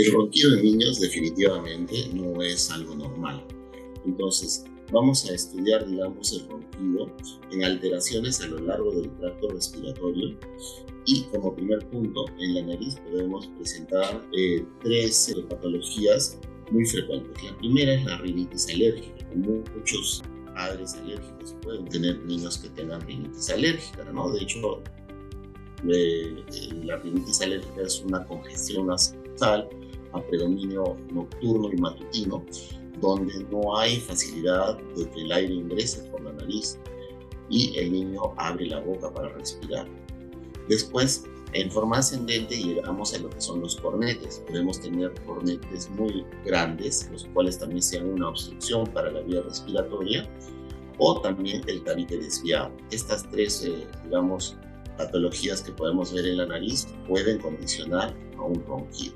El ronquido en niños definitivamente no es algo normal. Entonces, vamos a estudiar, digamos, el ronquido en alteraciones a lo largo del tracto respiratorio y como primer punto, en la nariz podemos presentar tres patologías muy frecuentes. La primera es la rinitis alérgica. Como muchos padres alérgicos pueden tener niños que tengan rinitis alérgica, ¿no? De hecho, la rinitis alérgica es una congestión nasal a predominio nocturno y matutino, donde no hay facilidad de que el aire ingrese por la nariz y el niño abre la boca para respirar. Después, en forma ascendente, llegamos a lo que son los cornetes. Podemos tener cornetes muy grandes, los cuales también sean una obstrucción para la vía respiratoria, o también el tabique desviado. Estas tres, digamos, patologías que podemos ver en la nariz pueden condicionar a un ronquido.